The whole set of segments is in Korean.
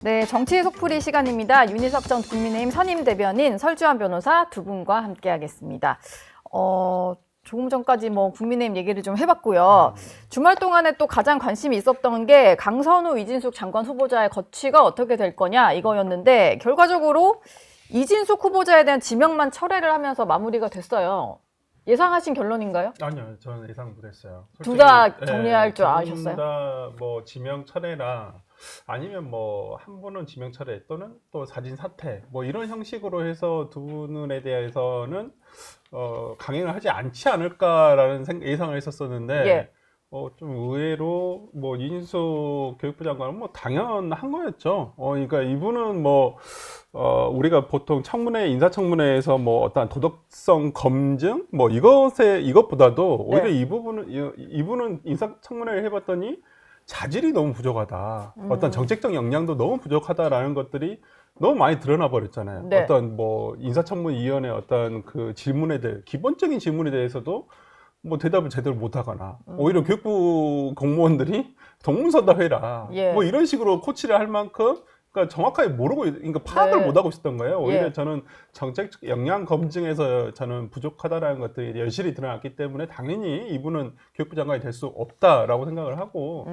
네, 정치의 속풀이 시간입니다. 윤희석 전 국민의힘 선임 대변인 설주환 변호사 두 분과 함께하겠습니다. 조금 전까지 국민의힘 얘기를 좀 해봤고요. 주말 동안에 또 가장 관심이 있었던 게 강선우, 이진숙 장관 후보자의 거취가 어떻게 될 거냐 이거였는데 결과적으로 이진숙 후보자에 대한 지명만 철회를 하면서 마무리가 됐어요. 예상하신 결론인가요? 아니요, 저는 예상 못했어요. 둘 다 정리할 줄 아셨어요? 둘 다 지명 철회나 아니면 한 분은 지명 철회 또는 또 사진 사퇴 이런 형식으로 해서 두 분에 대해서는 강행을 하지 않지 않을까라는 예상을 했었었는데 예. 좀 의외로 이인숙 교육부 장관은 당연한 거였죠. 그러니까 이분은 우리가 보통 인사청문회에서 어떤 도덕성 검증 이것보다도 오히려 네. 이분은 인사청문회를 해봤더니 자질이 너무 부족하다. 어떤 정책적 역량도 너무 부족하다라는 것들이 너무 많이 드러나 버렸잖아요. 네. 어떤 인사청문위원회 어떤 그 기본적인 질문에 대해서도 대답을 제대로 못하거나 오히려 교육부 공무원들이 동문서답해라 예. 이런 식으로 코치를 할 만큼 그러니까 정확하게 그러니까 파악을 네. 못하고 있었던 거예요. 오히려 예. 저는 정책적 역량 검증에서 저는 부족하다라는 것들이 여실히 드러났기 때문에 당연히 이분은 교육부 장관이 될 수 없다라고 생각을 하고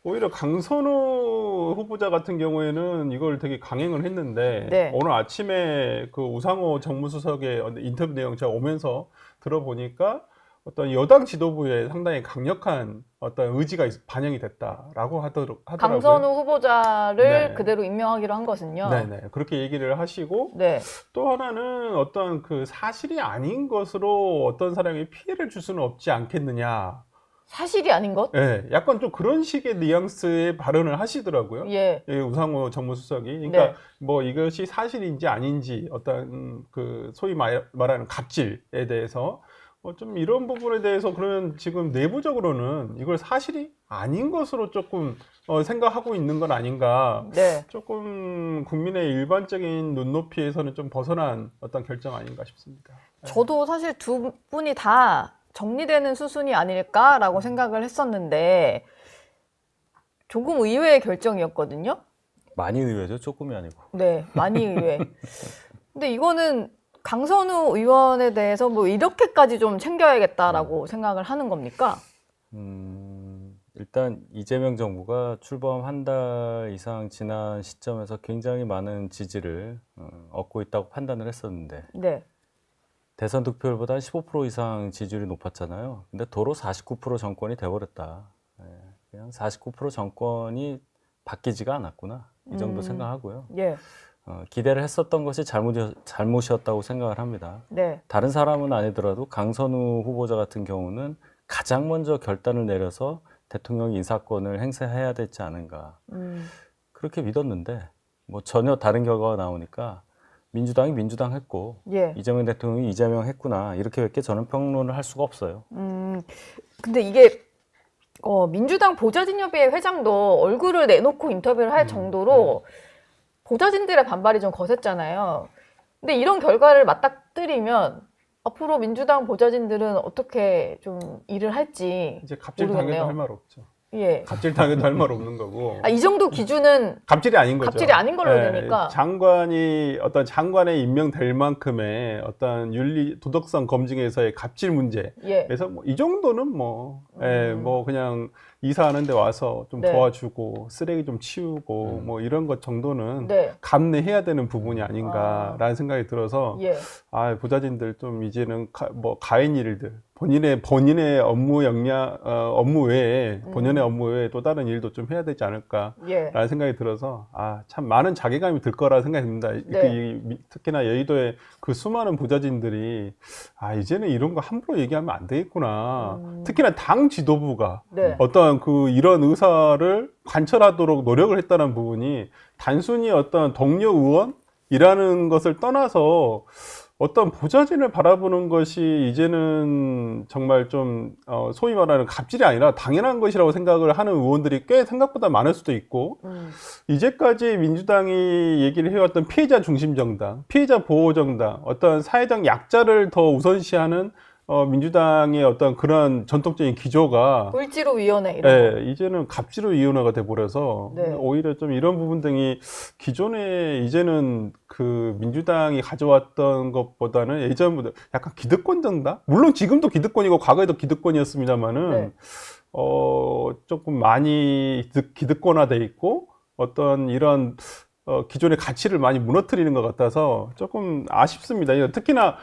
오히려 강선우 후보자 같은 경우에는 이걸 되게 강행을 했는데 네. 오늘 아침에 그 우상호 정무수석의 인터뷰 내용 제가 오면서 들어보니까 어떤 여당 지도부에 상당히 강력한 어떤 의지가 반영이 됐다라고 하더라고요. 강선우 후보자를 네. 그대로 임명하기로 한 것은요. 네네. 그렇게 얘기를 하시고 네. 또 하나는 어떤 그 사실이 아닌 것으로 어떤 사람에게 피해를 줄 수는 없지 않겠느냐. 사실이 아닌 것? 네, 약간 좀 그런 식의 뉘앙스의 발언을 하시더라고요. 예. 예, 우상호 정무수석이. 그러니까 네. 이것이 사실인지 아닌지 어떤 그 소위 말하는 갑질에 대해서 좀 이런 부분에 대해서 그러면 지금 내부적으로는 이걸 사실이 아닌 것으로 조금 생각하고 있는 건 아닌가. 네. 조금 국민의 일반적인 눈높이에서는 좀 벗어난 어떤 결정 아닌가 싶습니다. 저도 사실 두 분이 다 정리되는 수순이 아닐까라고 생각을 했었는데 조금 의외의 결정이었거든요. 많이 의외죠. 조금이 아니고. 네, 많이 의외. 근데 이거는 강선우 의원에 대해서 이렇게까지 좀 챙겨야겠다라고 생각을 하는 겁니까? 일단 이재명 정부가 출범 한 달 이상 지난 시점에서 굉장히 많은 지지를 얻고 있다고 판단을 했었는데 네. 대선 득표율보다 15% 이상 지지율이 높았잖아요. 근데 도로 49% 정권이 돼버렸다. 그냥 49% 정권이 바뀌지가 않았구나. 이 정도 생각하고요. 예. 기대를 했었던 것이 잘못이었다고 생각을 합니다. 네. 다른 사람은 아니더라도 강선우 후보자 같은 경우는 가장 먼저 결단을 내려서 대통령 인사권을 행사해야 되지 않은가. 그렇게 믿었는데 전혀 다른 결과가 나오니까 민주당이 민주당 했고 예. 이재명 대통령이 이재명 했구나. 이렇게밖에 저는 평론을 할 수가 없어요. 근데 이게 민주당 보좌진협의회 회장도 얼굴을 내놓고 인터뷰를 할 정도로 보좌진들의 반발이 좀 거셌잖아요. 근데 이런 결과를 맞닥뜨리면 앞으로 민주당 보좌진들은 어떻게 좀 일을 할지 이제 갑질 모르겠네요. 당해도 할 말 없죠. 예. 갑질 당해도 할 말 없는 거고. 이 정도 기준은 갑질이 아닌 거죠. 갑질이 아닌 걸로 되니까. 장관에 임명될 만큼의 어떤 도덕성 검증에서의 갑질 문제. 예. 그래서 이 정도는 그냥 이사하는 데 와서 좀 네. 도와주고 쓰레기 좀 치우고 이런 것 정도는 네. 감내해야 되는 부분이 아닌가라는 생각이 들어서 예. 보좌진들 좀 이제는 가인 일들 본인의 업무 역량 업무 외에 본연의 업무 외에 또 다른 일도 좀 해야 되지 않을까라는 예. 생각이 들어서 참 많은 자괴감이 들 거라 생각이 듭니다. 네. 특히나 여의도의 그 수많은 보좌진들이 이제는 이런 거 함부로 얘기하면 안 되겠구나. 특히나 당 지도부가 네. 어떤 이런 의사를 관철하도록 노력을 했다는 부분이 단순히 어떤 동료 의원이라는 것을 떠나서 어떤 보좌진을 바라보는 것이 이제는 정말 좀 소위 말하는 갑질이 아니라 당연한 것이라고 생각을 하는 의원들이 꽤 생각보다 많을 수도 있고 이제까지 민주당이 얘기를 해왔던 피해자 중심 정당, 피해자 보호 정당, 어떤 사회적 약자를 더 우선시하는 민주당의 어떤 그런 전통적인 기조가 을지로위원회 이런 거. 이제는 갑질로위원회가 돼버려서 네. 오히려 좀 이런 부분들이 기존에 이제는 그 민주당이 가져왔던 것보다는 예전보다 약간 기득권 정당? 물론 지금도 기득권이고 과거에도 기득권이었습니다만은 네. 조금 많이 기득권화돼 있고 어떤 이런 기존의 가치를 많이 무너뜨리는 것 같아서 조금 아쉽습니다. 특히나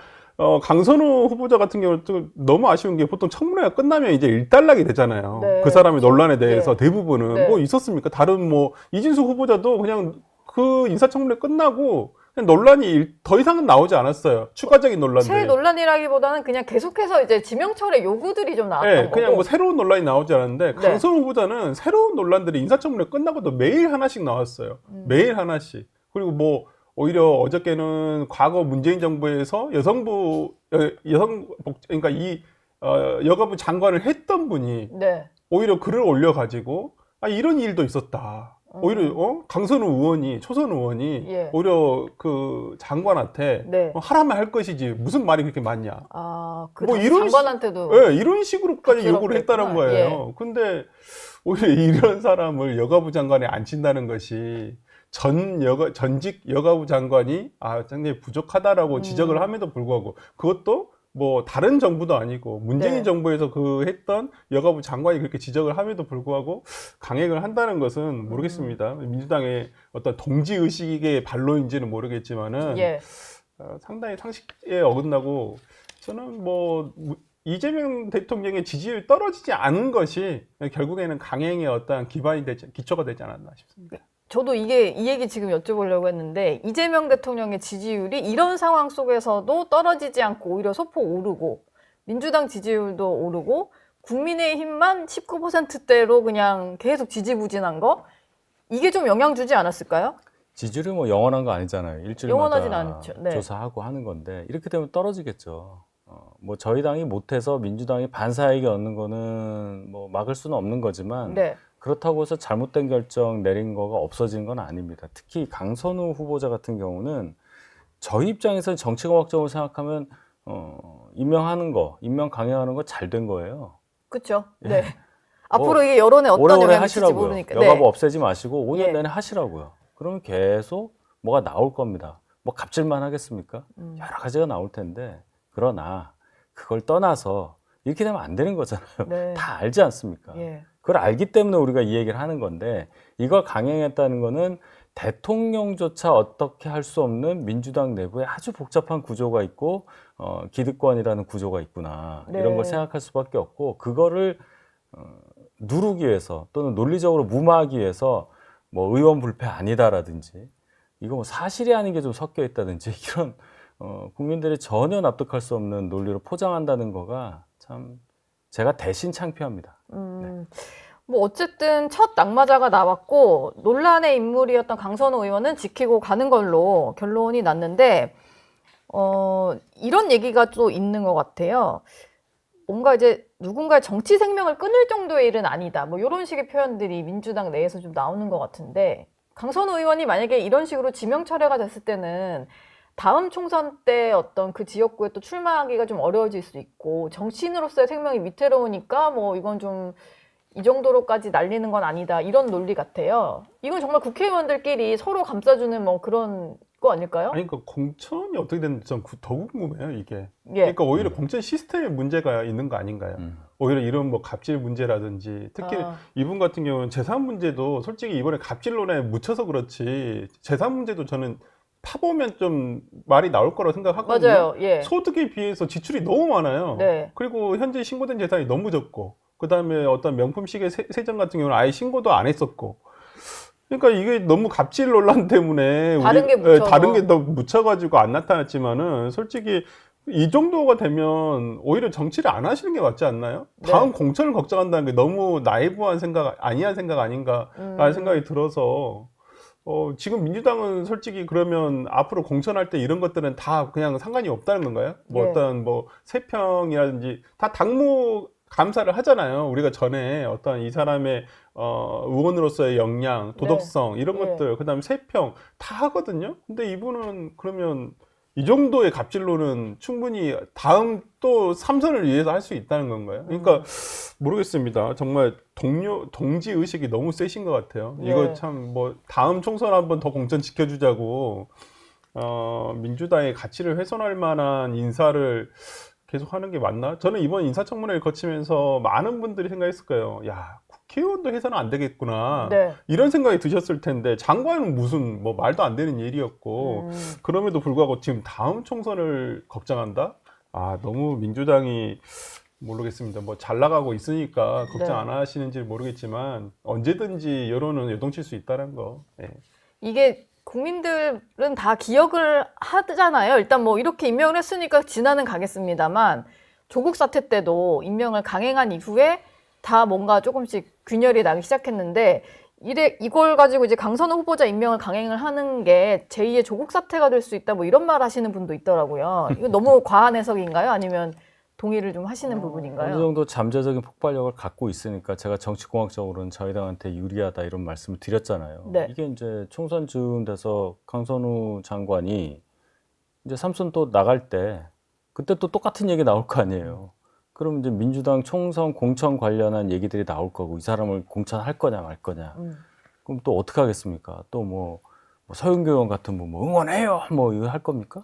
강선우 후보자 같은 경우는 또 너무 아쉬운 게 보통 청문회가 끝나면 이제 일단락이 되잖아요. 네, 그 사람의 그렇죠. 논란에 대해서 네. 대부분은 네. 뭐 있었습니까? 다른 뭐 이진수 후보자도 그냥 그 인사청문회 끝나고 그냥 논란이 더 이상은 나오지 않았어요. 추가적인 논란들. 새 논란이라기보다는 그냥 계속해서 이제 지명철의 요구들이 좀 나왔던 네, 거고. 그냥 뭐 새로운 논란이 나오지 않았는데 네. 강선우 후보자는 새로운 논란들이 인사청문회 끝나고도 매일 하나씩 나왔어요. 매일 하나씩. 그리고 뭐 오히려 어저께는 과거 문재인 정부에서 그러니까 이 여가부 장관을 했던 분이 네. 오히려 글을 올려가지고 이런 일도 있었다. 오히려 강선우 의원이 초선 의원이 예. 오히려 그 장관한테 네. 하라면 할 것이지 무슨 말이 그렇게 많냐. 그 뭐 당시 이런 장관한테도 네, 이런 식으로까지 요구를 했다는 갑스럽게 거예요. 예. 근데 오히려 이런 사람을 여가부 장관에 앉힌다는 것이 전직 여가부 장관이 상당히 부족하다라고 지적을 함에도 불구하고 그것도 뭐 다른 정부도 아니고 문재인 네. 정부에서 그 했던 여가부 장관이 그렇게 지적을 함에도 불구하고 강행을 한다는 것은 모르겠습니다. 민주당의 어떤 동지 의식의 발로인지는 모르겠지만은 예. 상당히 상식에 어긋나고 저는 뭐 이재명 대통령의 지지율이 떨어지지 않은 것이 결국에는 강행의 어떤 기초가 되지 않았나 싶습니다. 저도 이 얘기 지금 여쭤보려고 했는데 이재명 대통령의 지지율이 이런 상황 속에서도 떨어지지 않고 오히려 소폭 오르고 민주당 지지율도 오르고 국민의힘만 19%대로 그냥 계속 지지부진한 거 이게 좀 영향 주지 않았을까요? 지지율이 뭐 영원한 거 아니잖아요. 일주일마다 영원하진 않죠. 네. 조사하고 하는 건데 이렇게 되면 떨어지겠죠. 뭐 저희 당이 못해서 민주당이 반사이익이 얻는 거는 뭐 막을 수는 없는 거지만 네. 그렇다고 해서 잘못된 결정 내린 거가 없어진 건 아닙니다. 특히 강선우 후보자 같은 경우는 저희 입장에서는 정치공학적으로 생각하면 임명하는 거, 임명 강행하는 거 잘 된 거예요. 그렇죠. 예. 네. 앞으로 이게 여론에 어떤 오래오래 영향을 줄지 하시라고요. 모르니까. 여가부 네. 없애지 마시고 5년 예. 내내 하시라고요. 그러면 계속 뭐가 나올 겁니다. 뭐 갑질만 하겠습니까? 여러 가지가 나올 텐데 그러나 그걸 떠나서 이렇게 되면 안 되는 거잖아요. 네. 다 알지 않습니까? 예. 그걸 알기 때문에 우리가 이 얘기를 하는 건데 이걸 강행했다는 거는 대통령조차 어떻게 할 수 없는 민주당 내부에 아주 복잡한 구조가 있고 기득권이라는 구조가 있구나. 네. 이런 걸 생각할 수밖에 없고 그거를 누르기 위해서 또는 논리적으로 무마하기 위해서 뭐 의원 불패 아니다라든지 이거 뭐 사실이 아닌 게 좀 섞여 있다든지 이런 국민들이 전혀 납득할 수 없는 논리로 포장한다는 거가 참 제가 대신 창피합니다. 뭐 어쨌든 첫 낙마자가 나왔고 논란의 인물이었던 강선우 의원은 지키고 가는 걸로 결론이 났는데 이런 얘기가 또 있는 것 같아요. 뭔가 이제 누군가의 정치 생명을 끊을 정도의 일은 아니다. 뭐 이런 식의 표현들이 민주당 내에서 좀 나오는 것 같은데 강선우 의원이 만약에 이런 식으로 지명 철회가 됐을 때는 다음 총선 때 어떤 그 지역구에 또 출마하기가 좀 어려워질 수 있고 정치인으로서의 생명이 위태로우니까 뭐 이건 좀 이 정도로까지 날리는 건 아니다. 이런 논리 같아요. 이건 정말 국회의원들끼리 서로 감싸주는 뭐 그런 거 아닐까요? 아니, 그러니까 공천이 어떻게 됐는지 전 더 궁금해요, 이게. 예. 그러니까 오히려 공천 시스템에 문제가 있는 거 아닌가요? 오히려 이런 뭐 갑질 문제라든지 특히 이분 같은 경우는 재산 문제도 솔직히 이번에 갑질론에 묻혀서 그렇지 재산 문제도 저는 파보면 좀 말이 나올 거라고 생각하거든요. 맞아요. 예. 소득에 비해서 지출이 너무 많아요. 네. 그리고 현재 신고된 재산이 너무 적고 그다음에 어떤 명품 시계 세정 같은 경우는 아예 신고도 안 했었고 그러니까 이게 너무 갑질 논란 때문에 다른 게 묻혀서. 다른 게 더 묻혀가지고 안 나타났지만은 솔직히 이 정도가 되면 오히려 정치를 안 하시는 게 맞지 않나요? 네. 다음 공천을 걱정한다는 게 너무 나이브한 생각, 아니한 생각 아닌가라는 생각이 들어서 지금 민주당은 솔직히 그러면 앞으로 공천할 때 이런 것들은 다 그냥 상관이 없다는 건가요? 뭐 네. 어떤 뭐 세평이라든지 다 당무 감사를 하잖아요. 우리가 전에 어떤 이 사람의 의원으로서의 역량, 도덕성 이런 네. 것들, 그다음에 세평 다 하거든요. 근데 이분은 그러면 이 정도의 갑질로는 충분히 다음 또 3선을 위해서 할 수 있다는 건가요? 그러니까 모르겠습니다. 정말 동지 의식이 너무 세신 것 같아요. 예. 이거 참 뭐 다음 총선 한번 더 공천 지켜주자고 민주당의 가치를 훼손할 만한 인사를 계속 하는 게 맞나? 저는 이번 인사청문회를 거치면서 많은 분들이 생각했을 거예요. 야, 국회의원도 해서는 안 되겠구나. 네. 이런 생각이 드셨을 텐데 장관은 무슨 뭐 말도 안 되는 일이었고 그럼에도 불구하고 지금 다음 총선을 걱정한다? 아, 너무 민주당이 모르겠습니다. 뭐 잘 나가고 있으니까 걱정 네. 안 하시는지 모르겠지만 언제든지 여론은 요동칠 수 있다는 거. 예. 이게 국민들은 다 기억을 하잖아요. 일단 뭐 이렇게 임명을 했으니까 지나는 가겠습니다만 조국 사태 때도 임명을 강행한 이후에 다 뭔가 조금씩 균열이 나기 시작했는데 이걸 가지고 이제 강선우 후보자 임명을 강행을 하는 게 제2의 조국 사태가 될 수 있다 뭐 이런 말 하시는 분도 있더라고요. 이거 너무 과한 해석인가요? 아니면 동의를 좀 하시는 부분인가요? 어느 정도 잠재적인 폭발력을 갖고 있으니까 제가 정치공학적으로는 저희 당한테 유리하다 이런 말씀을 드렸잖아요. 네. 이게 이제 총선 즈음 돼서 강선우 장관이 이제 삼선 또 나갈 때 그때 또 똑같은 얘기 나올 거 아니에요. 그럼 이제 민주당 총선 공천 관련한 얘기들이 나올 거고 이 사람을 공천할 거냐 말 거냐. 그럼 또 어떻게 하겠습니까? 또 뭐 서영교 의원 같은 분 뭐 응원해요 뭐 이거 할 겁니까?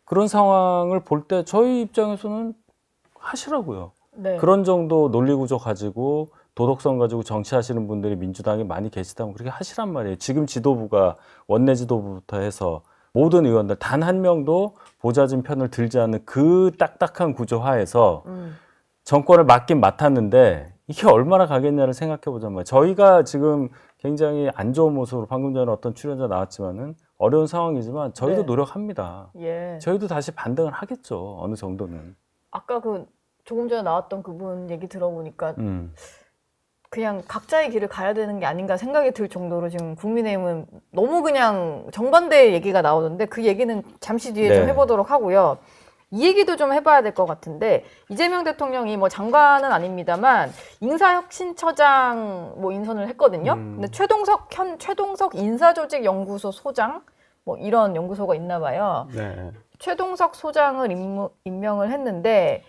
그런 상황을 볼 때 저희 입장에서는 하시라고요. 네. 그런 정도 논리 구조 가지고 도덕성 가지고 정치하시는 분들이 민주당에 많이 계시다면 그렇게 하시란 말이에요. 지금 지도부가 원내 지도부부터 해서 모든 의원들 단 한 명도 보좌진 편을 들지 않는 그 딱딱한 구조 하에서 정권을 맡긴 맡았는데 이게 얼마나 가겠냐를 생각해 보자면 말이에요. 저희가 지금 굉장히 안 좋은 모습으로 방금 전에 어떤 출연자 나왔지만은 어려운 상황이지만 저희도 네. 노력합니다. 예. 저희도 다시 반등을 하겠죠. 어느 정도는. 아까 그 조금 전에 나왔던 그분 얘기 들어보니까 그냥 각자의 길을 가야 되는 게 아닌가 생각이 들 정도로 지금 국민의힘은 너무 그냥 정반대의 얘기가 나오는데 그 얘기는 잠시 뒤에 네. 좀 해보도록 하고요. 이 얘기도 좀 해봐야 될 것 같은데 이재명 대통령이 뭐 장관은 아닙니다만 인사혁신처장 뭐 인선을 했거든요. 근데 최동석 인사조직연구소 소장 뭐 이런 연구소가 있나 봐요. 네. 최동석 소장을 임명을 했는데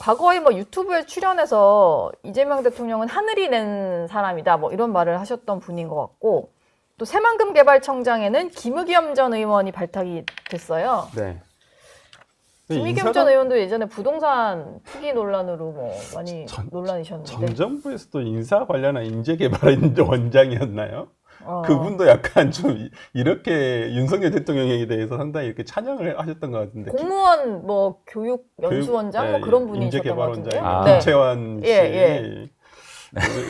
과거에 뭐 유튜브에 출연해서 이재명 대통령은 하늘이 낸 사람이다 뭐 이런 말을 하셨던 분인 것 같고 또 새만금개발청장에는 김의겸 전 의원이 발탁이 됐어요. 네. 김의겸 전 의원도 예전에 부동산 투기 논란으로 뭐 많이 논란이셨는데 전 정부에서도 인사 관련한 인재개발 원장이었나요? 그분도 약간 좀 이렇게 윤석열 대통령에 대해서 상당히 이렇게 찬양을 하셨던 것 같은데 공무원 뭐 교육 연수원장 뭐 그런 분이셨던 것 같은데요. 인재개발원장 김채환 씨. 예.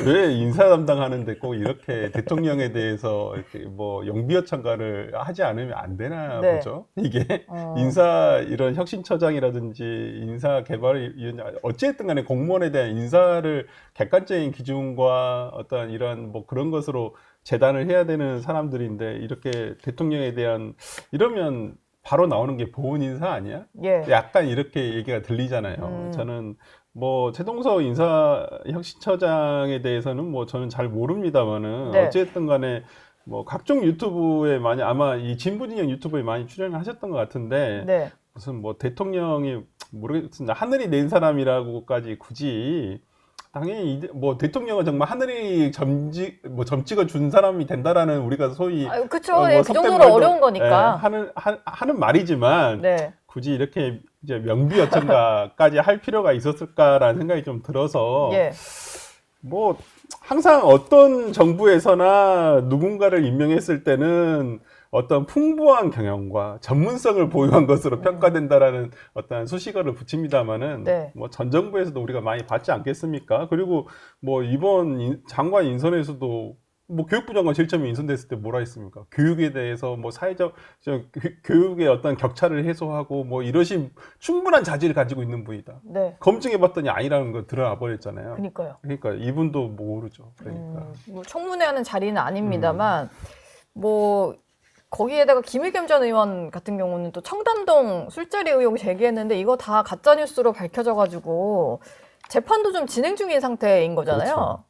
왜 인사 담당하는데 꼭 이렇게 대통령에 대해서 이렇게 뭐 영비어 참가를 하지 않으면 안 되나 네. 보죠. 이게 인사 이런 혁신처장이라든지 인사개발위원장 어찌됐든 간에 공무원에 대한 인사를 객관적인 기준과 어떤 이런 뭐 그런 것으로 재단을 해야 되는 사람들인데 이렇게 대통령에 대한 이러면 바로 나오는 게 보훈 인사 아니야? 예. 약간 이렇게 얘기가 들리잖아요. 저는 뭐 최동석 인사혁신처장에 대해서는 뭐 저는 잘 모릅니다만은 네. 어쨌든 간에 뭐 각종 유튜브에 많이 아마 이 진보진영 유튜브에 많이 출연을 하셨던 것 같은데 네. 무슨 뭐 대통령이 모르겠습니다. 하늘이 낸 사람이라고까지 굳이 당연히 뭐 대통령은 정말 하늘이 점 찍어 준 사람이 된다라는 우리가 소위 그쵸. 뭐 그 속된 정도로 말도, 어려운 거니까. 하는 말이지만 네. 굳이 이렇게 이제 명비어천가까지 할 필요가 있었을까라는 생각이 좀 들어서 예. 뭐 항상 어떤 정부에서나 누군가를 임명했을 때는 어떤 풍부한 경영과 전문성을 보유한 것으로 평가된다라는 어떤 수식어를 붙입니다만은 네. 뭐 전 정부에서도 우리가 많이 봤지 않겠습니까? 그리고 뭐 이번 장관 인선에서도 뭐 교육부 장관 실점이 인선됐을 때 뭐라 했습니까? 교육에 대해서 뭐 사회적 교육의 어떤 격차를 해소하고 뭐 이러신 충분한 자질을 가지고 있는 분이다. 네. 검증해봤더니 아니라는 거 드러나 버렸잖아요. 그러니까요. 그러니까 이분도 모르죠. 그러니까. 뭐 청문회하는 자리는 아닙니다만 뭐 거기에다가 김의겸 전 의원 같은 경우는 또 청담동 술자리 의혹 제기했는데 이거 다 가짜 뉴스로 밝혀져가지고 재판도 좀 진행 중인 상태인 거잖아요. 그렇죠.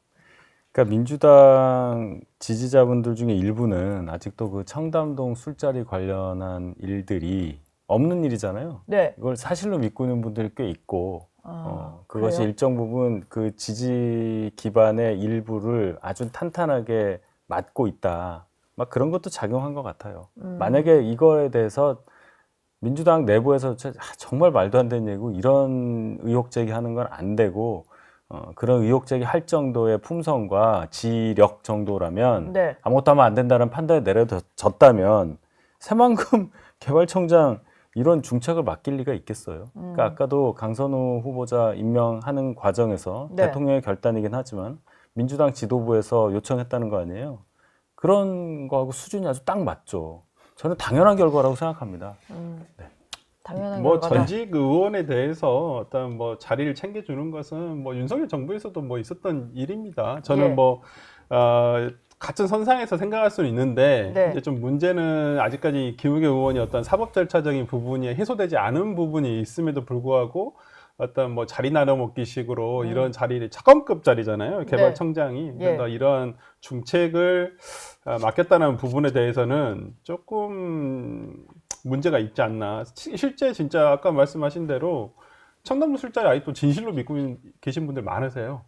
그러니까 민주당 지지자분들 중에 일부는 아직도 그 청담동 술자리 관련한 일들이 없는 일이잖아요. 네. 이걸 사실로 믿고 있는 분들이 꽤 있고, 그것이 그래요? 일정 부분 그 지지 기반의 일부를 아주 탄탄하게 막고 있다. 막 그런 것도 작용한 것 같아요. 만약에 이거에 대해서 민주당 내부에서 정말 말도 안 되는 얘기고 이런 의혹 제기하는 건 안 되고 그런 의혹 제기할 정도의 품성과 지력 정도라면 네. 아무것도 하면 안 된다는 판단이 내려졌다면 새만금 개발청장 이런 중책을 맡길 리가 있겠어요. 그러니까 아까도 강선우 후보자 임명하는 과정에서 네. 대통령의 결단이긴 하지만 민주당 지도부에서 요청했다는 거 아니에요. 그런 거하고 수준이 아주 딱 맞죠. 저는 당연한 결과라고 생각합니다. 당연한 뭐 결과다. 전직 의원에 대해서 어떤 뭐 자리를 챙겨주는 것은 뭐 윤석열 정부에서도 뭐 있었던 일입니다. 저는 예. 뭐 같은 선상에서 생각할 수는 있는데 네. 이제 좀 문제는 아직까지 김우겸 의원이 어떤 사법 절차적인 부분이 해소되지 않은 부분이 있음에도 불구하고 어떤 뭐 자리 나눠먹기 식으로 이런 자리를 차관급 자리잖아요. 개발청장이. 예. 그래서 이런 중책을 맡겼다는 부분에 대해서는 조금 문제가 있지 않나. 실제 진짜 아까 말씀하신 대로 청담동 술자리 아직도 진실로 믿고 계신 분들 많으세요.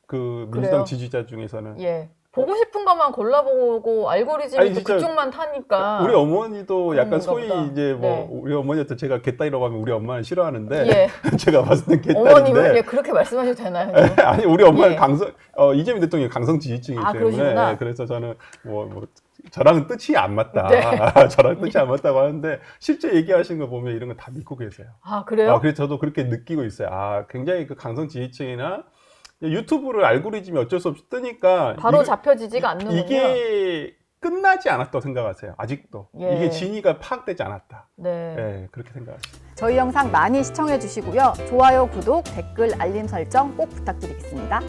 그 민주당 그래요? 지지자 중에서는. 예. 보고 싶은 것만 골라보고 알고리즘이 아니, 또 진짜 그쪽만 타니까. 우리 어머니도 그런 약간 건가 소위 보다. 이제 뭐 네. 우리 어머니한테 제가 개딸이라고 하면 우리 엄마는 싫어하는데 예. 제가 봤을 땐 어머님은 개딸인데 예, 그렇게 말씀하셔도 되나요? 아니 우리 엄마는 예. 이재명 대통령이 강성 지지층이기 아, 때문에 그러시구나. 그래서 저는 뭐 저랑 뜻이 안 맞다. 네. 저랑 뜻이 안 맞다고 하는데 실제 얘기하시는 거 보면 이런 거 다 믿고 계세요. 아, 그래요? 그래서 저도 그렇게 느끼고 있어요. 굉장히 그 강성 지지층이나 유튜브를 알고리즘이 어쩔 수 없이 뜨니까 바로 잡혀지지가 않는군요. 이게 끝나지 않았다고 생각하세요. 아직도. 예. 이게 진위가 파악되지 않았다. 네. 네, 그렇게 생각하세요. 저희 영상 많이 시청해 주시고요. 좋아요, 구독, 댓글, 알림 설정 꼭 부탁드리겠습니다.